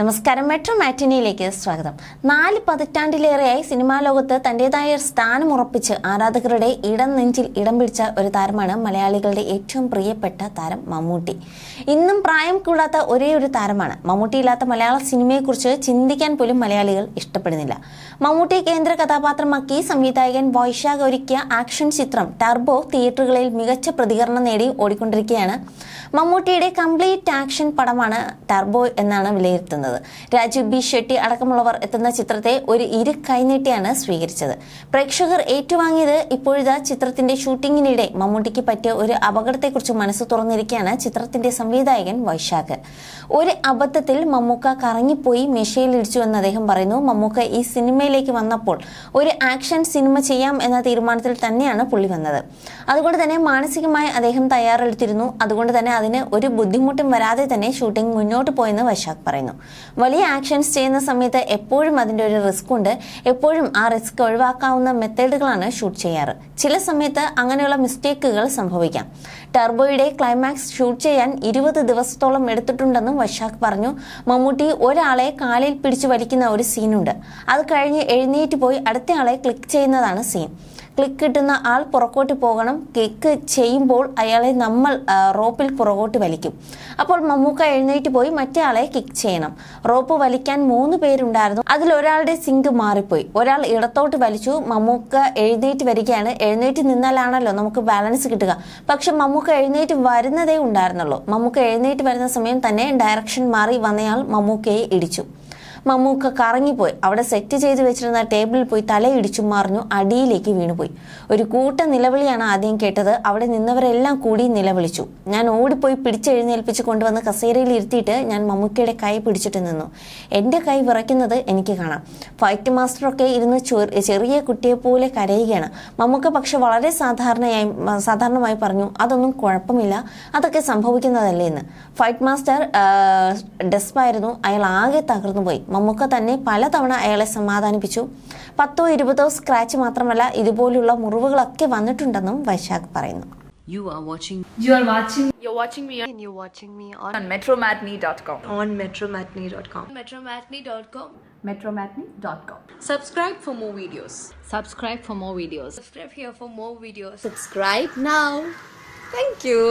നമസ്കാരം. മെട്രോ മാറ്റിനിയിലേക്ക് സ്വാഗതം. 4 പതിറ്റാണ്ടിലേറെയായി സിനിമാ ലോകത്ത് തന്റേതായ സ്ഥാനം ഉറപ്പിച്ച് ആരാധകരുടെ ഇടം നെഞ്ചിൽ ഇടം പിടിച്ച ഒരു താരമാണ് മലയാളികളുടെ ഏറ്റവും പ്രിയപ്പെട്ട താരം മമ്മൂട്ടി. ഇന്നും പ്രായം കൂടാത്ത ഒരേ ഒരു താരമാണ്. മമ്മൂട്ടിയില്ലാത്ത മലയാള സിനിമയെക്കുറിച്ച് ചിന്തിക്കാൻ പോലും മലയാളികൾ ഇഷ്ടപ്പെടുന്നില്ല. മമ്മൂട്ടി കേന്ദ്ര കഥാപാത്രമാക്കി സംവിധായകൻ വൈശാഖ് ഒരുക്കിയ ആക്ഷൻ ചിത്രം ടർബോ തിയേറ്ററുകളിൽ മികച്ച പ്രതികരണം നേടി ഓടിക്കൊണ്ടിരിക്കുകയാണ്. മമ്മൂട്ടിയുടെ കംപ്ലീറ്റ് ആക്ഷൻ പടമാണ് ടർബോ എന്നാണ് വിലയിരുത്തുന്നത്. രാജീവ് ബി ഷെട്ടി അടക്കമുള്ളവർ എത്തുന്ന ചിത്രത്തെ ഒരു ഇരു കൈനീട്ടിയാണ് സ്വീകരിച്ചത്. പ്രേക്ഷകർ ഏറ്റുവാങ്ങിയത് ഇപ്പോഴത്തെ ചിത്രത്തിന്റെ ഷൂട്ടിങ്ങിനിടെ മമ്മൂട്ടിക്ക് പറ്റിയ ഒരു അപകടത്തെക്കുറിച്ച് മനസ്സ് തുറന്നിരിക്കുകയാണ് ചിത്രത്തിന്റെ സംവിധായകൻ വൈശാഖ്. ഒരു അബദ്ധത്തിൽ മമ്മൂക്ക കറങ്ങിപ്പോയി മേശയിലിടിച്ചു എന്ന് അദ്ദേഹം പറയുന്നു. മമ്മൂക്ക ഈ സിനിമയിലേക്ക് വന്നപ്പോൾ ഒരു ആക്ഷൻ സിനിമ ചെയ്യാം എന്ന തീരുമാനത്തിൽ തന്നെയാണ് പുള്ളി വന്നത്. അതുകൊണ്ട് തന്നെ മാനസികമായി അദ്ദേഹം തയ്യാറെടുത്തിരുന്നു. അതുകൊണ്ട് തന്നെ അതിന് ഒരു ബുദ്ധിമുട്ടും വരാതെ തന്നെ ഷൂട്ടിംഗ് മുന്നോട്ട് പോയെന്ന് വൈശാഖ് പറയുന്നു. വലിയ ആക്ഷൻസ് ചെയ്യുന്ന സമയത്ത് എപ്പോഴും അതിൻ്റെ ഒരു റിസ്ക് ഉണ്ട്. എപ്പോഴും ആ റിസ്ക് ഒഴിവാക്കാവുന്ന മെത്തേഡുകളാണ് ഷൂട്ട് ചെയ്യാറ്. ചില സമയത്ത് അങ്ങനെയുള്ള മിസ്റ്റേക്കുകൾ സംഭവിക്കാം. ടർബോയുടെ ക്ലൈമാക്സ് ഷൂട്ട് ചെയ്യാൻ 20 ദിവസത്തോളം എടുത്തിട്ടുണ്ടെന്നും വൈശാഖ് പറഞ്ഞു. മമ്മൂട്ടി ഒരാളെ കാലിൽ പിടിച്ചു വലിക്കുന്ന ഒരു സീനുണ്ട്. അത് കഴിഞ്ഞ് എഴുന്നേറ്റ് പോയി അടുത്തയാളെ ക്ലിക്ക് ചെയ്യുന്നതാണ് സീൻ. ക്ലിക്ക് കിട്ടുന്ന ആൾ പുറകോട്ട് പോകണം. ക്ലിക്ക് ചെയ്യുമ്പോൾ അയാളെ നമ്മൾ റോപ്പിൽ പുറകോട്ട് വലിക്കും. അപ്പോൾ മമ്മൂക്ക എഴുന്നേറ്റ് പോയി മറ്റേ ആളെ കിക്ക് ചെയ്യണം. റോപ്പ് വലിക്കാൻ 3 പേരുണ്ടായിരുന്നു. അതിലൊരാളുടെ സിങ്ക് മാറിപ്പോയി. ഒരാൾ ഇടത്തോട്ട് വലിച്ചു. മമ്മൂക്ക എഴുന്നേറ്റ് വരികയാണ്. എഴുന്നേറ്റ് നിന്നാലാണല്ലോ നമുക്ക് ബാലൻസ് കിട്ടുക. പക്ഷെ മമ്മൂക്ക എഴുന്നേറ്റ് വരുന്നതേ ഉണ്ടായിരുന്നുള്ളൂ. മമ്മൂക്ക എഴുന്നേറ്റ് വരുന്ന സമയം തന്നെ ഡയറക്ഷൻ മാറി വന്നയാൾ മമ്മൂക്കയെ ഇടിച്ചു. മമ്മൂക്ക കറങ്ങിപ്പോയി. അവിടെ സെറ്റ് ചെയ്ത് വെച്ചിരുന്ന ടേബിളിൽ പോയി തലയിടിച്ചു മറിഞ്ഞു അടിയിലേക്ക് വീണുപോയി. ഒരു കൂട്ട നിലവിളിയാണ് ആദ്യം കേട്ടത്. അവിടെ നിന്നവരെല്ലാം കൂടി നിലവിളിച്ചു. ഞാൻ ഓടിപ്പോയി പിടിച്ചെഴുന്നേൽപ്പിച്ച് കൊണ്ടുവന്ന് കസേരയിൽ ഇരുത്തിയിട്ട് ഞാൻ മമ്മൂക്കയുടെ കൈ പിടിച്ചിട്ട് നിന്നു. എൻ്റെ കൈ വിറയ്ക്കുന്നത് എനിക്ക് കാണാം. ഫൈറ്റ് ഇരുന്ന് ചെറിയ കുട്ടിയെ പോലെ കരയുകയാണ്. മമ്മൂക്ക പക്ഷെ വളരെ സാധാരണമായി പറഞ്ഞു, അതൊന്നും കുഴപ്പമില്ല, അതൊക്കെ സംഭവിക്കുന്നതല്ലേ എന്ന്. ഫൈറ്റ് മാസ്റ്റർ ഡെസ്പായിരുന്നു. അയാൾ ആകെ തകർന്നു പോയി. മമ്മൂക്ക തന്നെ പലതവണ അയാളെ സമാധാനിപ്പിച്ചു. 10-20 സ്ക്രാച്ച് മാത്രമല്ല ഇതുപോലുള്ള മുറിവുകളൊക്കെ വന്നിട്ടുണ്ടെന്നും വൈശാഖ് പറയുന്നു. You're watching me on metromatney.com. metromatney.com. metromatney.com. Subscribe for more videos. Subscribe for more videos. Subscribe here for more videos. Subscribe now. Thank you.